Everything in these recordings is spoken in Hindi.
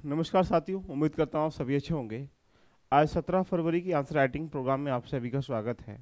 नमस्कार साथियों, उम्मीद करता हूँ आप सभी अच्छे होंगे। आज 17 फरवरी की आंसर राइटिंग प्रोग्राम में आप सभी का स्वागत है।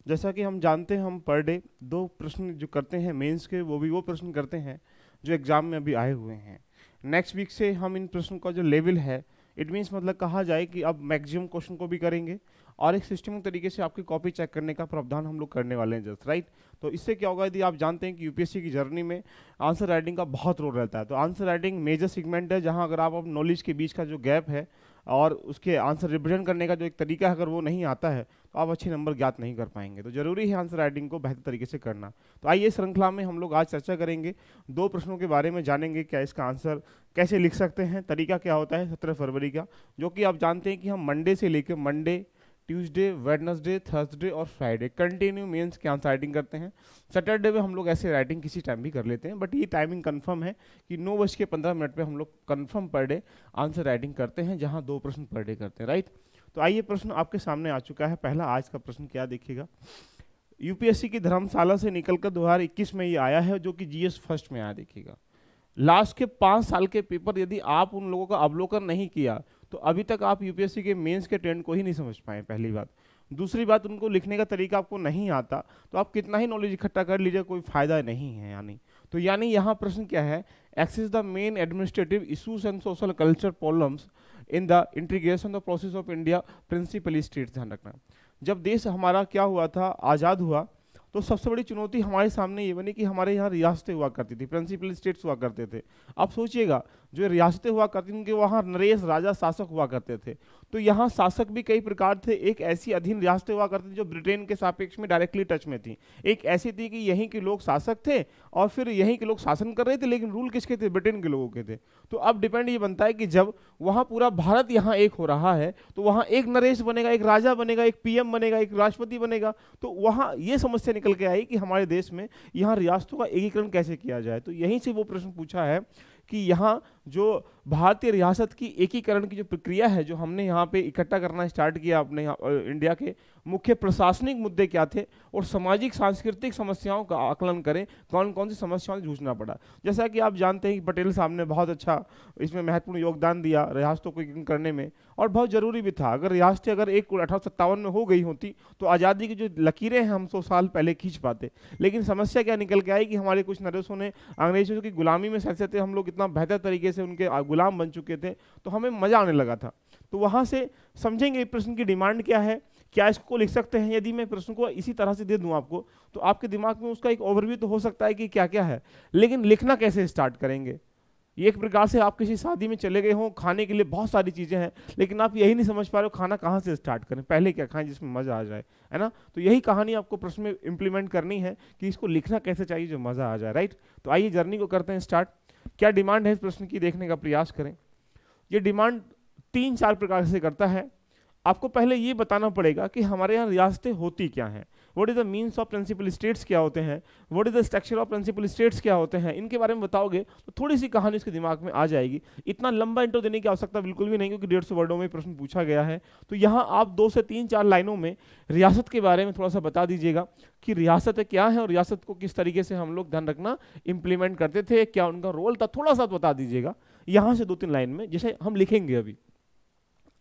जैसा कि हम जानते हैं, हम पर डे 2 प्रश्न जो करते हैं मेंस के, वो प्रश्न करते हैं जो एग्जाम में अभी आए हुए हैं। नेक्स्ट वीक से हम इन प्रश्नों का जो लेवल है, इट मीन्स मतलब कहा जाए कि अब मैक्सिमम क्वेश्चन को भी करेंगे और एक सिस्टमिक तरीके से आपकी कॉपी चेक करने का प्रावधान हम लोग करने वाले हैं जस्ट राइट। तो इससे क्या होगा, यदि आप जानते हैं कि यूपीएससी की जर्नी में आंसर राइटिंग का बहुत रोल रहता है, तो आंसर राइटिंग मेजर सेगमेंट है जहां अगर आप नॉलेज के बीच का जो गैप है और उसके आंसर रिप्रेजेंट करने का जो एक तरीका है, अगर वो नहीं आता है तो आप अच्छे नंबर ज्ञात नहीं कर पाएंगे। तो जरूरी है आंसर राइटिंग को बेहतर तरीके से करना। तो आइए श्रृंखला में हम लोग आज चर्चा करेंगे, 2 प्रश्नों के बारे में जानेंगे, क्या इसका आंसर कैसे लिख सकते हैं, तरीका क्या होता है 17 फरवरी का, जो कि आप जानते हैं कि हम मंडे से लेकर मंडे, ट्यूसडे, वेडनेसडे, थर्सडे और फ्राइडे कंटिन्यू मेंस के आंसर राइटिंग करते हैं। सैटरडे में हम लोग ऐसे राइटिंग किसी टाइम भी कर लेते हैं, बट ये टाइमिंग कंफर्म है कि 9:15 पे हम लोग confirm per day answer writing करते हैं, जहां 2 प्रश्न पर डे करते हैं राइट। तो आइए, प्रश्न आपके सामने आ चुका है। पहला आज का प्रश्न क्या देखिएगा, यूपीएससी की धर्मशाला से निकलकर 2021 में ये आया है, जो कि जीएस फर्स्ट में आया। देखिएगा, लास्ट के 5 साल के पेपर यदि आप उन लोगों का अवलोकन नहीं किया तो अभी तक आप यूपीएससी के मेंस के ट्रेंड को ही नहीं समझ पाए, पहली बात। दूसरी बात, उनको लिखने का तरीका आपको नहीं आता तो आप कितना ही नॉलेज इकट्ठा कर लीजिए, कोई फायदा नहीं है। यानी यहाँ प्रश्न क्या है, assess the main administrative issues and social culture problems in the integration the process of India principally states. ध्यान रखना, जब देश हमारा क्या हुआ था, आज़ाद हुआ, तो सबसे बड़ी चुनौती हमारे सामने ये बनी कि हमारे यहाँ रियासतें हुआ करती थी, प्रिंसिपल स्टेट्स हुआ करते थे। आप सोचिएगा, जो रियासतें हुआ करती थी उनके वहाँ नरेश राजा शासक हुआ करते थे, तो यहाँ शासक भी कई प्रकार थे। एक ऐसी अधीन रियासतें हुआ करती थी जो ब्रिटेन के सापेक्ष में डायरेक्टली टच में थी, एक ऐसी थी कि यहीं के लोग शासक थे और फिर यहीं के लोग शासन कर रहे थे, लेकिन रूल किसके थे, ब्रिटेन के लोगों के थे। तो अब डिपेंड ये बनता है कि जब वहाँ पूरा भारत यहाँ एक हो रहा है तो वहाँ एक नरेश बनेगा, एक राजा बनेगा, एक पीएम बनेगा, एक राष्ट्रपति बनेगा। तो वहाँ ये समस्या निकल के आई कि हमारे देश में यहाँ रियासतों का एकीकरण कैसे किया जाए। तो यहीं से वो प्रश्न पूछा है कि यहाँ जो भारतीय रियासत की एकीकरण की जो प्रक्रिया है, जो हमने यहाँ पे इकट्ठा करना स्टार्ट किया अपने इंडिया के, मुख्य प्रशासनिक मुद्दे क्या थे और सामाजिक सांस्कृतिक समस्याओं का आकलन करें, कौन कौन सी समस्याओं से जूझना पड़ा। जैसा कि आप जानते हैं कि पटेल साहब ने बहुत अच्छा इसमें महत्वपूर्ण योगदान दिया रियासतों को एकीकरण करने में, और बहुत जरूरी भी था। अगर रियासतें अगर 1857 में हो गई होती तो आज़ादी की जो लकीरें हैं हम 100 साल पहले खींच पाते। लेकिन समस्या क्या निकल के आई कि हमारे कुछ नरेशों ने अंग्रेजों की गुलामी में सहते थे, हम लोग इतना बेहतर तरीके से उनके गुलाम बन चुके थे, तो हमें मजा आने लगा था। तो वहां से समझेंगे प्रश्न की डिमांड क्या है, क्या इसको लिख सकते हैं। यदि मैं प्रश्न को इसी तरह से दे दूं आपको, तो आपके दिमाग में उसका एक ओवरव्यू तो हो सकता है कि क्या क्या है, लेकिन लिखना कैसे स्टार्ट करेंगे। ये एक प्रकार से आप किसी शादी में चले गए हो, खाने के लिए बहुत सारी चीजें हैं, लेकिन आप यही नहीं समझ पा रहे हो खाना कहाँ से स्टार्ट करें, पहले क्या खाएं जिसमें मजा आ जाए, है ना। तो यही कहानी आपको प्रश्न में इंप्लीमेंट करनी है कि इसको लिखना कैसे चाहिए जो मजा आ जाए, राइट। तो आइए जर्नी को करते हैं स्टार्ट। क्या डिमांड है इस प्रश्न की, देखने का प्रयास करें। ये डिमांड 3-4 प्रकार से करता है। आपको पहले ये बताना पड़ेगा कि हमारे यहाँ रियासतें होती क्या हैं, what is the means of principal states क्या होते हैं, what is the structure of principal states क्या होते हैं, इनके बारे में बताओगे तो थोड़ी सी कहानी उसके दिमाग में आ जाएगी। इतना लंबा इंट्रो देने की आवश्यकता बिल्कुल भी नहीं, क्योंकि 150 वर्डों में प्रश्न पूछा गया है। तो यहाँ आप 2 से 3-4 लाइनों में रियासत के बारे में थोड़ा सा बता दीजिएगा कि रियासतें क्या है और रियासत को किस तरीके से हम लोग, ध्यान रखना, इंप्लीमेंट करते थे, क्या उनका रोल था, थोड़ा सा बता दीजिएगा यहाँ से 2-3 लाइन में, जिसे हम लिखेंगे अभी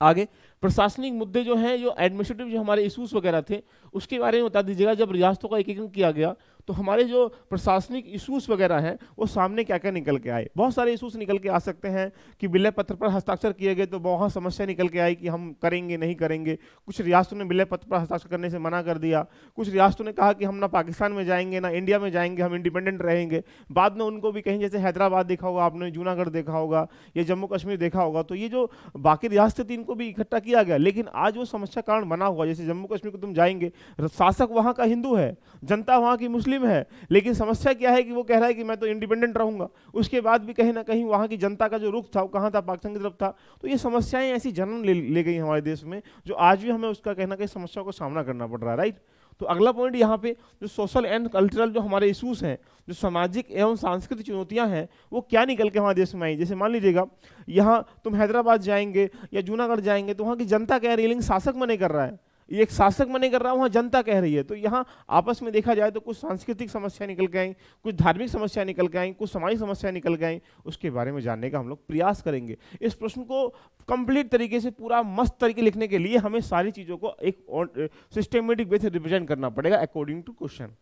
आगे। प्रशासनिक मुद्दे जो हैं, जो एडमिनिस्ट्रेटिव जो हमारे इश्यूज वगैरह थे, उसके बारे में बता दीजिएगा। जब रियासतों का एकीकरण किया गया तो हमारे जो प्रशासनिक इश्यूज वगैरह हैं वो सामने क्या क्या निकल के आए। बहुत सारे इश्यूज निकल के आ सकते हैं कि विलय पत्र पर हस्ताक्षर किए गए तो वहाँ समस्या निकल के आई कि हम करेंगे नहीं करेंगे। कुछ रियासतों ने विलय पत्र पर हस्ताक्षर करने से मना कर दिया, कुछ रियासतों ने कहा कि हम ना पाकिस्तान में जाएंगे ना इंडिया में जाएंगे, हम इंडिपेंडेंट रहेंगे। बाद में उनको भी कहीं, जैसे हैदराबाद देखा होगा आपने, जूनागढ़ देखा होगा या जम्मू कश्मीर देखा होगा, तो ये जो बाकी रियासतें थी इनको भी इकट्ठा किया गया। लेकिन आज वो समस्या कारण बना हुआ, जैसे जम्मू कश्मीर को तुम जाएंगे, शासक वहाँ का हिंदू है, जनता वहाँ की मुस्लिम है, लेकिन समस्या क्या है कि वो कह रहा है कि मैं तो इंडिपेंडेंट रहूंगा। उसके बाद भी कहीं ना कहीं वहाँ की जनता का जो रुख था वो कहाँ था, पाकिस्तान की तरफ था। तो ये समस्याएं ऐसी जन्म ले गई हमारे देश में, जो आज भी हमें उसका कहीं ना कहीं समस्या को सामना करना पड़ रहा है, राइट। तो अगला पॉइंट यहाँ पे, जो सोशल एंड कल्चरल जो हमारे इश्यूज हैं, जो सामाजिक एवं सांस्कृतिक चुनौतियां हैं, वो क्या निकल के हमारे देश में आई। जैसे मान लीजिएगा, यहाँ तुम हैदराबाद जाएंगे या जूनागढ़ जाएंगे तो वहाँ की जनता कह रही है, लेकिन शासक मना कर रहा है। ये एक शासक मने कर रहा है, वहाँ जनता कह रही है। तो यहाँ आपस में देखा जाए तो कुछ सांस्कृतिक समस्या निकल के आई, कुछ धार्मिक समस्या निकल के आई, कुछ सामाजिक समस्या निकल के आई, उसके बारे में जानने का हम लोग प्रयास करेंगे। इस प्रश्न को कंप्लीट तरीके से पूरा मस्त तरीके लिखने के लिए हमें सारी चीज़ों को एक सिस्टमेटिक वे से रिप्रेजेंट करना पड़ेगा according to question.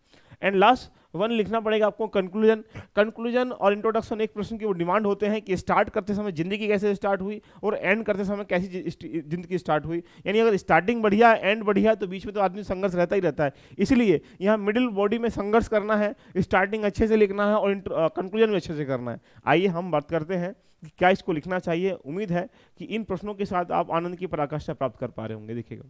And last one लिखना पड़ेगा आपको कंक्लूजन और इंट्रोडक्शन। एक प्रश्न की वो डिमांड होते हैं कि स्टार्ट करते समय जिंदगी कैसे स्टार्ट हुई और एंड करते समय कैसी जिंदगी स्टार्ट हुई। यानी अगर स्टार्टिंग बढ़िया एंड बढ़िया तो बीच में तो आदमी संघर्ष रहता ही रहता है, इसलिए यहाँ मिडिल बॉडी में संघर्ष करना है, स्टार्टिंग अच्छे से लिखना है और कंक्लूजन भी अच्छे से करना है। आइए हम बात करते हैं कि क्या इसको लिखना चाहिए। उम्मीद है कि इन प्रश्नों के साथ आप आनंद की पराकाष्ठा प्राप्त कर पा रहे होंगे। देखिएगा,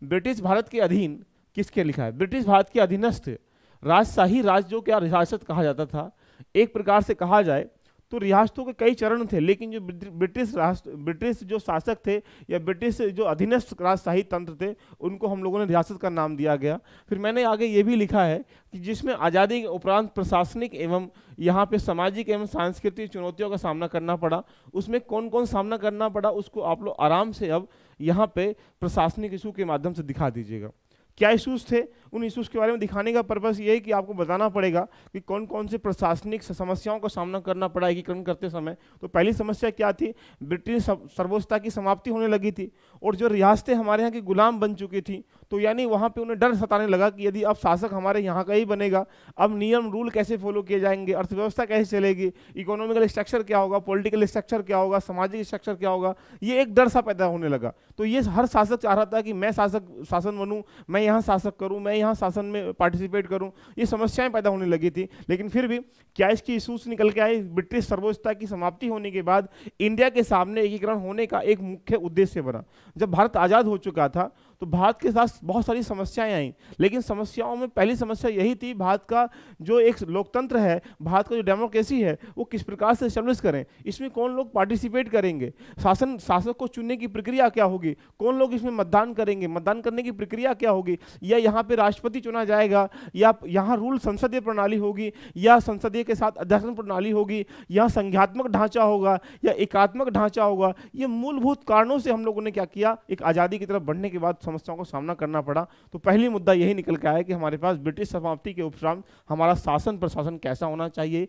ब्रिटिश भारत के अधीन किसके लिखा है? ब्रिटिश भारत के अधीनस्थ राजशाही राज्य जो क्या रियासत कहा जाता था। एक प्रकार से कहा जाए तो रियासतों के कई चरण थे, लेकिन जो ब्रिटिश जो शासक थे या ब्रिटिश जो अधीनस्थ राजशाही तंत्र थे उनको हम लोगों ने रियासत का नाम दिया गया। फिर मैंने आगे ये भी लिखा है कि जिसमें आज़ादी के उपरांत प्रशासनिक एवं यहाँ पे सामाजिक एवं सांस्कृतिक चुनौतियों का सामना करना पड़ा। उसमें कौन कौन सामना करना पड़ा उसको आप लोग आराम से अब यहाँ पे प्रशासनिक इशू के माध्यम से दिखा दीजिएगा। क्या इश्यूज थे, उन इश्यूज के बारे में दिखाने का पर्पस ये है कि आपको बताना पड़ेगा कि कौन कौन से प्रशासनिक समस्याओं का सामना करना पड़ा एकीकरण करते समय। तो पहली समस्या क्या थी? ब्रिटिश सर्वोच्चता की समाप्ति होने लगी थी और जो रियासतें हमारे यहाँ की गुलाम बन चुकी थी, तो यानी वहाँ पे उन्हें डर सताने लगा कि यदि अब शासक हमारे यहाँ का ही बनेगा, अब नियम रूल कैसे फॉलो किए जाएंगे, अर्थव्यवस्था कैसे चलेगी, इकोनॉमिकल स्ट्रक्चर क्या होगा, पॉलिटिकल स्ट्रक्चर क्या होगा, सामाजिक स्ट्रक्चर क्या होगा। ये एक डर सा पैदा होने लगा। तो ये हर शासक चाह रहा था कि मैं शासन बनूं, मैं यहाँ शासक करूं, मैं यहाँ शासन में पार्टिसिपेट करूं। ये समस्याएं पैदा होने लगी थी। लेकिन फिर भी क्या इसकी इशूज निकल के आए? ब्रिटिश सर्वोच्चता की समाप्ति होने के बाद इंडिया के सामने एकीकरण होने का एक मुख्य उद्देश्य बना। जब भारत आज़ाद हो चुका था तो भारत के साथ बहुत सारी समस्याएं आई, लेकिन समस्याओं में पहली समस्या यही थी, भारत का जो एक लोकतंत्र है, भारत का जो डेमोक्रेसी है, वो किस प्रकार से एस्टेब्लिश करें, इसमें कौन लोग पार्टिसिपेट करेंगे, शासक को चुनने की प्रक्रिया क्या होगी, कौन लोग इसमें मतदान करेंगे, मतदान करने की प्रक्रिया क्या होगी, या यहाँ पे राष्ट्रपति चुना जाएगा, या यहाँ रूल संसदीय प्रणाली होगी, या संसदीय के साथ अध्यक्ष प्रणाली होगी, या संघात्मक ढांचा होगा, या एकात्मक ढांचा होगा। ये मूलभूत कारणों से हम लोगों ने क्या किया, एक आज़ादी की तरफ बढ़ने के बाद समस्याओं का सामना करना पड़ा। तो पहली मुद्दा यही निकल के आया कि हमारे पास ब्रिटिश समाप्ति के उपरांत हमारा शासन प्रशासन कैसा होना चाहिए।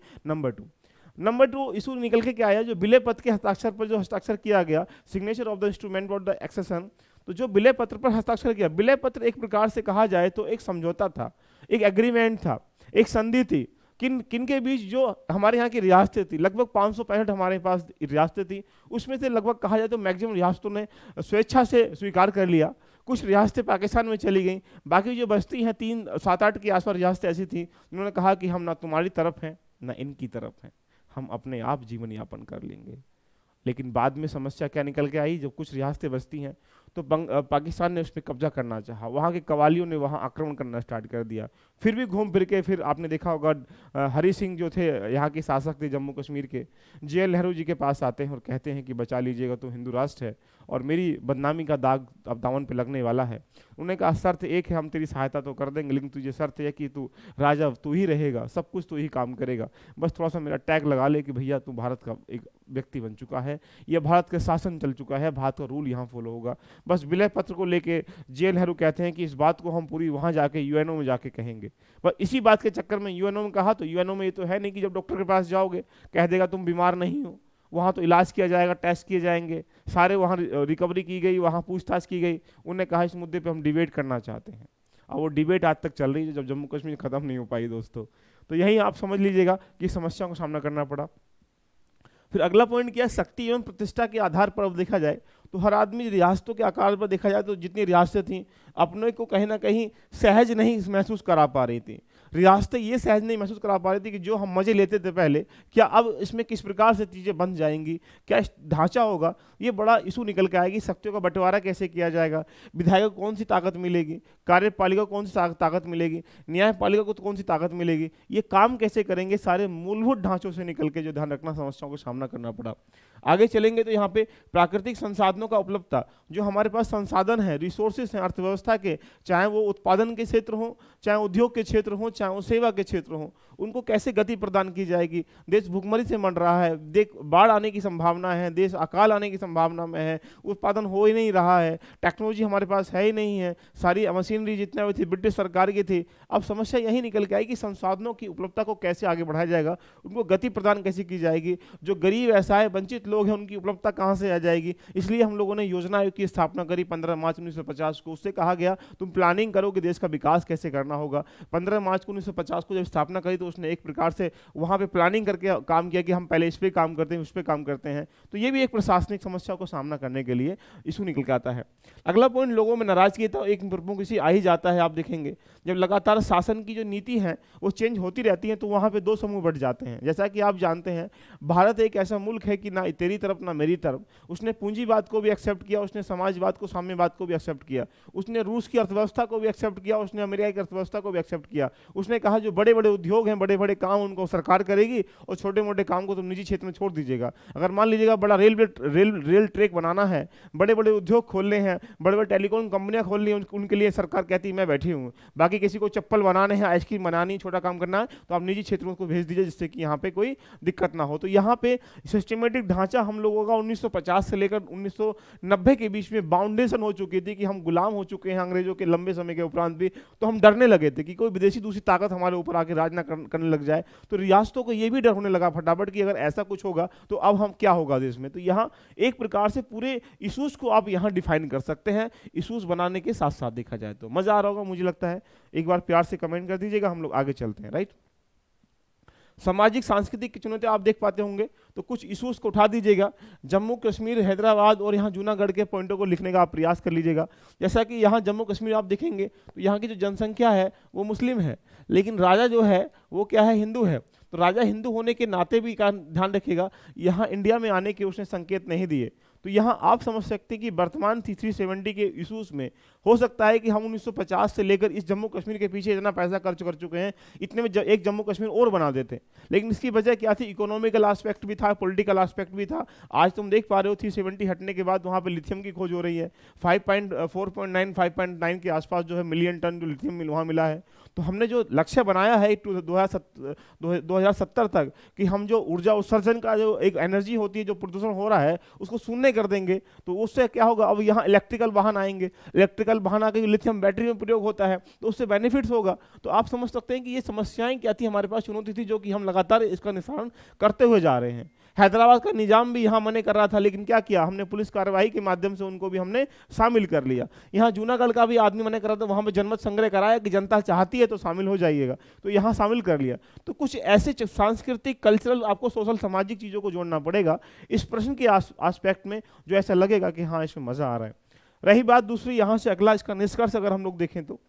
नंबर टू इशू निकल के क्या आया? जो विलय पत्र के हस्ताक्षर पर जो हस्ताक्षर किया गया, signature of the instrument for the accession. तो जो विलय पत्र पर हस्ताक्षर किया, विलय पत्र एक प्रकार से कहा जाए तो एक समझौता था, एक एग्रीमेंट था, एक संधि थी। किन के बीच? जो हमारे यहाँ की रियासतें थी, लगभग 565 हमारे पास रियासतें थी, उसमें से लगभग कहा जाए तो मैक्सिमम रियासतों ने स्वेच्छा से स्वीकार कर लिया। कुछ रियासतें पाकिस्तान में चली गईं, बाकी जो बस्ती हैं 3-7-8 के आसपास रियासतें ऐसी थी उन्होंने कहा कि हम ना तुम्हारी तरफ हैं ना इनकी तरफ हैं, हम अपने आप जीवन यापन कर लेंगे। लेकिन बाद में समस्या क्या निकल के आई? जब कुछ रियासतें बसती हैं तो पाकिस्तान ने उस पर कब्जा करना चाहा, वहाँ के कवालियों ने वहाँ आक्रमण करना स्टार्ट कर दिया। फिर भी घूम फिर के फिर आपने देखा होगा हरि सिंह जो थे यहाँ के शासक थे जम्मू कश्मीर के, JL नेहरू जी के पास आते हैं और कहते हैं कि बचा लीजिएगा, तो हिंदू राष्ट्र है और मेरी बदनामी का दाग अब दामन पे लगने वाला है। उन्होंने कहा शर्त एक है, हम तेरी सहायता तो कर देंगे, लेकिन तुझे शर्त है कि तू राजा तू ही रहेगा, सब कुछ तू ही काम करेगा, बस थोड़ा सा मेरा टैग लगा ले कि भैया तू भारत का एक व्यक्ति बन चुका है, यह भारत का शासन चल चुका है, भारत का रूल यहाँ फॉलो होगा। बस विलय पत्र को लेके JL नेहरू कहते हैं कि इस बात को हम पूरी वहाँ जाके UNO में जाके कहेंगे। बस इसी बात के चक्कर में UNO में कहा, तो UNO में ये तो है नहीं कि जब डॉक्टर के पास जाओगे कह देगा तुम बीमार नहीं हो, वहाँ तो इलाज किया जाएगा, टेस्ट किए जाएंगे, सारे वहाँ रिकवरी की गई, वहाँ पूछताछ की गई। उन्होंने कहा इस मुद्दे पे हम डिबेट करना चाहते हैं। और वो डिबेट आज तक चल रही है, जब जम्मू कश्मीर खत्म नहीं हो पाई दोस्तों। तो यही आप समझ लीजिएगा कि समस्याओं का सामना करना पड़ा। फिर अगला पॉइंट क्या है? शक्ति एवं प्रतिष्ठा के आधार पर अब देखा जाए तो हर आदमी रियासतों के आकार पर देखा जाए तो जितनी रियासतें थीं अपने को कहीं ना कहीं सहज नहीं महसूस करा पा रही थी। रियासतें ये सहज नहीं महसूस करा पा रही थी कि जो हम मजे लेते थे पहले, क्या अब इसमें किस प्रकार से चीज़ें बन जाएंगी, क्या ढांचा होगा। ये बड़ा इशू निकल के आएगी, शक्तियों का बंटवारा कैसे किया जाएगा, विधायक को कौन सी ताकत मिलेगी, कार्यपालिका को कौन सी ताकत मिलेगी, न्यायपालिका को कौन सी ताकत मिलेगी, ये काम कैसे करेंगे, सारे मूलभूत ढांचों से निकल के जो ध्यान रखना समस्याओं को सामना करना पड़ा। आगे चलेंगे तो यहाँ पे प्राकृतिक संसाधनों का उपलब्धता, जो हमारे पास संसाधन है, रिसोर्सेस हैं अर्थव्यवस्था के, चाहे वो उत्पादन के क्षेत्र हो, चाहे उद्योग के क्षेत्र हो, चाहे वो सेवा के क्षेत्र हों, उनको कैसे गति प्रदान की जाएगी। देश भुखमरी से मर रहा है, देश बाढ़ आने की संभावना है, देश अकाल आने की संभावना में है, उत्पादन हो ही नहीं रहा है, टेक्नोलॉजी हमारे पास है ही नहीं है, सारी मशीनरी जितने भी थी ब्रिटिश सरकार की थी। अब समस्या यही निकल के आई कि संसाधनों की उपलब्धता को कैसे आगे बढ़ाया जाएगा, उनको गति प्रदान कैसे की जाएगी, जो गरीब असहाय वंचित लोग हैं उनकी उपलब्धता कहाँ से आ जाएगी। इसलिए हम लोगों ने योजना आयोग की स्थापना करी 15 मार्च 1950 को। उससे कहा गया तुम प्लानिंग करो कि देश का विकास कैसे करना होगा। 15 मार्च को 1950 को जब स्थापना करी तो उसने एक प्रकार से वहाँ पे प्लानिंग करके काम किया कि हम पहले इस पे काम करते हैं, उस पे काम करते हैं। तो ये भी एक प्रशासनिक समस्या को सामना करने के लिए इशू निकल के आता है। अगला पॉइंट, लोगों में नाराजगी तो एक प्रमुख इसी आ ही जाता है। आप देखेंगे जब लगातार शासन की जो नीति है वो चेंज होती रहती है तो वहाँ पे दो समूह बढ़ जाते हैं। जैसा कि आप जानते हैं भारत एक ऐसा मुल्क है कि ना तेरी तरफ ना मेरी तरफ। उसने पूंजीवाद को भी एक्सेप्ट किया, उसने समाजवाद को साम्यवाद को भी एक्सेप्ट किया, उसने रूस की अर्थव्यवस्था को भी एक्सेप्ट किया, उसने अमेरिका की अर्थव्यवस्था को भी एक्सेप्ट किया। उसने कहा जो बड़े बड़े उद्योग हैं, बड़े बड़े काम उनको सरकार करेगी और छोटे मोटे काम को तुम निजी क्षेत्र में छोड़ दीजिएगा। अगर मान लीजिएगा बड़ा रेल ट्रैक बनाना है, बड़े बड़े उद्योग खोलने हैं, बड़े बड़े टेलीकॉम कंपनियां खोलनी है, उनके लिए सरकार कहती है मैं बैठी हूँ। बाकी किसी को चप्पल बनाने हैं, आइसक्रीम बनानी, छोटा काम करना है तो आप निजी क्षेत्रों को भेज दीजिए जिससे कि यहाँ पे कोई दिक्कत ना हो। तो यहाँ पे सिस्टमेटिक ढांचा हम लोगों का 1950 से लेकर 1990 के बीच में बाउंडेशन हो चुकी थी कि हम गुलाम हो चुके हैं अंग्रेजों के लंबे समय के उपरांत भी। तो हम डरने लगे थे कि कोई विदेशी दूसरी ताकत हमारे ऊपर आके राज ना करने लग जाए। तो रियासतों को ये भी डर होने लगा फटाफट कि अगर ऐसा कुछ होगा तो अब हम क्या होगा देश में। तो यहाँ एक प्रकार से पूरे इशूज को आप यहाँ डिफाइन कर सकते हैं, इशूज बनाने के साथ साथ देखा जाए तो। मजा आ रहा होगा मुझे लगता है। एक बार प्यार से कमेंट कर दीजिएगा, हम लोग आगे चलते हैं। राइट, सामाजिक सांस्कृतिक की चुनौतियां आप देख पाते होंगे तो कुछ इश्यूज को उठा दीजिएगा। जम्मू कश्मीर, हैदराबाद और यहाँ जूनागढ़ के पॉइंटों को लिखने का आप प्रयास कर लीजिएगा। जैसा कि यहाँ जम्मू कश्मीर आप देखेंगे तो यहाँ की जो जनसंख्या है वो मुस्लिम है, लेकिन राजा जो है वो क्या है, हिंदू है। तो राजा हिंदू होने के नाते भी का ध्यान रखिएगा, यहाँ इंडिया में आने के उसने संकेत नहीं दिए। तो यहाँ आप समझ सकते हैं कि वर्तमान 370 के इशूज में हो सकता है कि हम 1950 से लेकर इस जम्मू कश्मीर के पीछे इतना पैसा खर्च कर चुके हैं, इतने में एक जम्मू कश्मीर और बना देते। लेकिन इसकी वजह क्या थी, इकोनॉमिकल एस्पेक्ट भी था, पॉलिटिकल एस्पेक्ट भी था। आज तुम देख पा रहे हो 370 हटने के बाद वहाँ पे लिथियम की खोज हो रही है। 4.9 5.9 के आसपास जो है मिलियन टन जो लिथियम वहाँ मिला है। तो हमने जो लक्ष्य बनाया है 2070 तक कि हम जो ऊर्जा उत्सर्जन का जो एक एनर्जी होती है, जो प्रदूषण हो रहा है उसको शून्य कर देंगे। तो उससे क्या होगा, अब यहाँ इलेक्ट्रिकल वाहन आएंगे, इलेक्ट्रिकल वाहन आके जो लिथियम बैटरी में प्रयोग होता है तो उससे बेनिफिट्स होगा। तो आप समझ सकते हैं कि ये समस्याएं क्या थी, हमारे पास चुनौती थी जो कि हम लगातार इसका निशान करते हुए जा रहे हैं। हैदराबाद का निजाम भी यहाँ मने कर रहा था, लेकिन क्या किया हमने, पुलिस कार्रवाई के माध्यम से उनको भी हमने शामिल कर लिया। यहाँ जूनागढ़ का भी आदमी मने कर रहा था, वहाँ पे जनमत संग्रह कराया कि जनता चाहती है तो शामिल हो जाइएगा, तो यहाँ शामिल कर लिया। तो कुछ ऐसे सांस्कृतिक, कल्चरल, आपको सोशल, सामाजिक चीज़ों को जोड़ना पड़ेगा इस प्रश्न के आस्पेक्ट में, जो ऐसा लगेगा कि हाँ इसमें मजा आ रहा है। रही बात दूसरी, यहाँ से अगला इसका निष्कर्ष अगर हम लोग देखें तो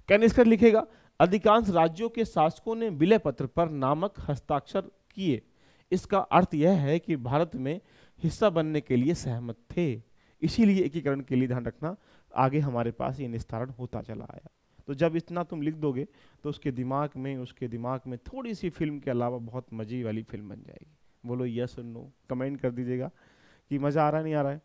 क्या निष्कर्ष लिखेगा, अधिकांश राज्यों के शासकों ने विलय पत्र पर नामक हस्ताक्षर किए। इसका अर्थ यह है कि भारत में हिस्सा बनने के लिए सहमत थे। इसीलिए एकीकरण के लिए ध्यान रखना, आगे हमारे पास ये निस्तारण होता चला आया। तो जब इतना तुम लिख दोगे तो उसके दिमाग में थोड़ी सी फिल्म के अलावा बहुत मजे वाली फिल्म बन जाएगी। बोलो यस और नो, कमेंट कर दीजिएगा कि मजा आ रहा है नहीं आ रहा है।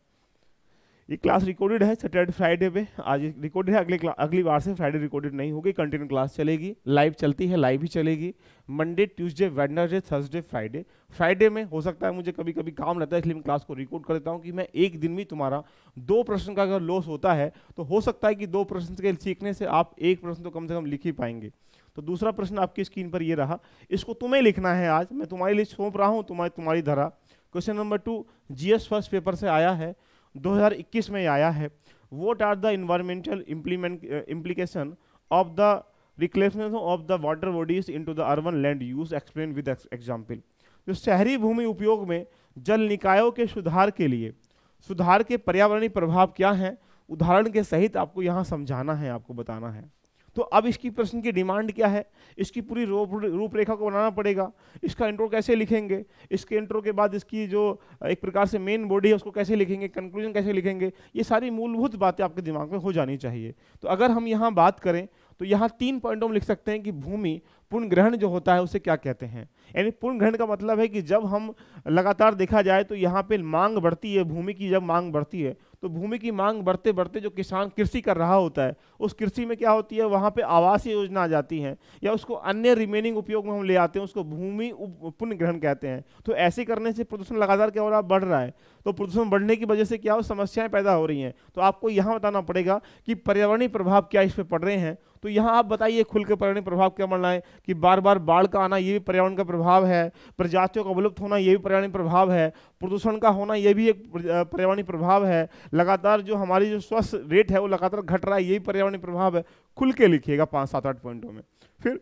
ये क्लास रिकॉर्डेड है सैटरडे फ्राइडे पे, आज रिकॉर्डेड है, अगली बार से फ्राइडे रिकॉर्डेड नहीं होगी, कंटिन्यू क्लास चलेगी, लाइव चलती है, लाइव ही चलेगी। Monday, Tuesday, Wednesday, Thursday, Friday. Friday में हो सकता है मुझे कभी कभी काम रहता है, इसलिए मैं क्लास को रिकॉर्ड कर देता हूँ कि मैं एक दिन में तुम्हारा 2 प्रश्न का अगर लॉस होता है तो हो सकता है कि 2 प्रश्न के सीखने से आप 1 प्रश्न तो कम से कम लिख ही पाएंगे। तो दूसरा प्रश्न आपकी स्क्रीन पर ये रहा, इसको तुम्हें लिखना है। आज मैं तुम्हारी लिस्ट सौंप रहा हूँ, तुम्हारी धरा। Question number 2 GS first paper से आया है, 2021 में आया है। What are the environmental implication of the reclamation of the water bodies into the urban land use, explain with example. जो शहरी भूमि उपयोग में जल निकायों के सुधार के पर्यावरणीय प्रभाव क्या हैं, उदाहरण के सहित आपको यहाँ समझाना है, आपको बताना है। तो अब इसकी प्रश्न की डिमांड क्या है, इसकी पूरी रूपरेखा को बनाना पड़ेगा। इसका इंट्रो कैसे लिखेंगे, इसके इंट्रो के बाद इसकी जो एक प्रकार से मेन बॉडी है उसको कैसे लिखेंगे, कंक्लूजन कैसे लिखेंगे, ये सारी मूलभूत बातें आपके दिमाग में हो जानी चाहिए। तो अगर हम यहाँ बात करें तो यहाँ 3 पॉइंटों में लिख सकते हैं कि भूमि पूर्ण ग्रहण जो होता है उसे क्या कहते हैं। यानी पूर्ण ग्रहण का मतलब है कि जब हम लगातार देखा जाए तो यहाँ पे मांग बढ़ती है, भूमि की जब मांग बढ़ती है तो भूमि की मांग बढ़ते बढ़ते जो किसान कृषि कर रहा होता है, उस कृषि में क्या होती है, वहाँ पे आवासीय योजना आ जाती है, या उसको अन्य रिमेनिंग उपयोग में हम ले आते हैं, उसको भूमि पुनः ग्रहण कहते हैं। तो ऐसे करने से प्रदूषण लगातार क्या हो रहा है, बढ़ रहा है। तो प्रदूषण बढ़ने की वजह से क्या हो, समस्याएं पैदा हो रही हैं। तो आपको यहाँ बताना पड़ेगा कि पर्यावरणीय प्रभाव क्या इस पे पड़ रहे हैं। तो यहाँ आप बताइए खुल के पर्यावरणीय प्रभाव क्या पड़ रहा है, कि बार बार बाढ़ का आना ये भी पर्यावरण का प्रभाव है, प्रजातियों का विलुप्त होना ये भी पर्यावरणीय प्रभाव है, प्रदूषण का होना ये भी एक पर्यावरणीय प्रभाव है, लगातार जो हमारी जो स्वास्थ्य रेट है वो लगातार घट रहा है, ये भी पर्यावरणीय प्रभाव है। खुल के लिखिएगा 5, 7, 8 पॉइंटों में। फिर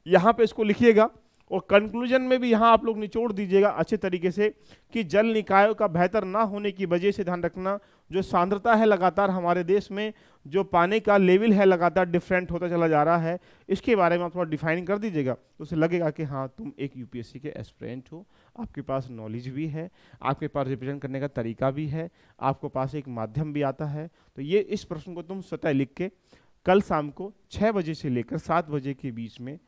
यहाँ पे इसको लिखिएगा और कंक्लूजन में भी यहाँ आप लोग निचोड़ दीजिएगा अच्छे तरीके से कि जल निकायों का बेहतर ना होने की वजह से ध्यान रखना, जो सांद्रता है लगातार हमारे देश में, जो पानी का लेवल है लगातार डिफरेंट होता चला जा रहा है, इसके बारे में आप थोड़ा डिफाइन कर दीजिएगा। तो उसे लगेगा कि हाँ तुम एक यूपीएससी के एस्पिरेंट हो, आपके पास नॉलेज भी है, आपके पास रिप्रेजेंट करने का तरीका भी है, आपके पास एक माध्यम भी आता है। तो ये इस प्रश्न को तुम स्वतः लिख के कल शाम को 6 बजे से लेकर 7 बजे के बीच में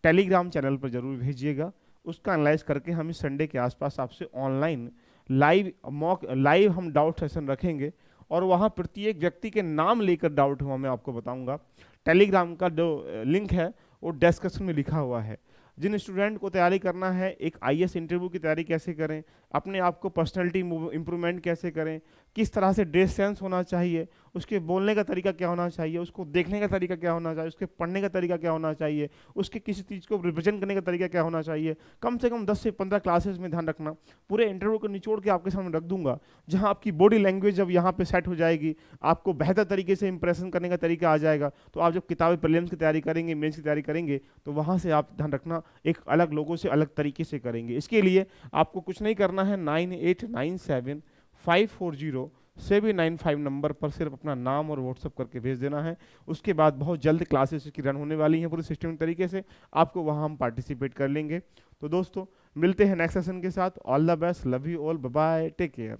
टेलीग्राम चैनल पर जरूर भेजिएगा। उसका एनालाइज करके हम इस संडे के आसपास आपसे ऑनलाइन लाइव हम डाउट सेशन रखेंगे, और वहाँ प्रत्येक व्यक्ति के नाम लेकर डाउट हुआ मैं आपको बताऊंगा। टेलीग्राम का जो लिंक है वो डिस्क्रिप्शन में लिखा हुआ है। जिन स्टूडेंट को तैयारी करना है, एक आईएएस इंटरव्यू की तैयारी कैसे करें, अपने आप को पर्सनैलिटी इंप्रूवमेंट कैसे करें, किस तरह से ड्रेस सेंस होना चाहिए, उसके बोलने का तरीका क्या होना चाहिए, उसको देखने का तरीका क्या होना चाहिए, उसके पढ़ने का तरीका क्या होना चाहिए, उसके किसी चीज़ को रिप्रेजेंट करने का तरीका क्या होना चाहिए, कम से कम 10 से 15 क्लासेस में ध्यान रखना। पूरे इंटरव्यू को निचोड़ के आपके सामने रख दूंगा, जहां आपकी बॉडी लैंग्वेज जब यहाँ पे सेट हो जाएगी, आपको बेहतर तरीके से इंप्रेशन करने का तरीका आ जाएगा। तो आप जब किताबें प्रीलिम्स की तैयारी करेंगे, मेंस की तैयारी करेंगे, तो वहाँ से आप ध्यान रखना एक अलग लोगों से अलग तरीके से करेंगे। इसके लिए आपको कुछ नहीं करना है, 9897540795 नंबर पर सिर्फ अपना नाम और व्हाट्सअप करके भेज देना है। उसके बाद बहुत जल्द क्लासेस की रन होने वाली हैं पूरे सिस्टम तरीके से, आपको वहाँ हम पार्टिसिपेट कर लेंगे। तो दोस्तों मिलते हैं नेक्स्ट सेशन के साथ। All the best, love you all, bye bye, take care.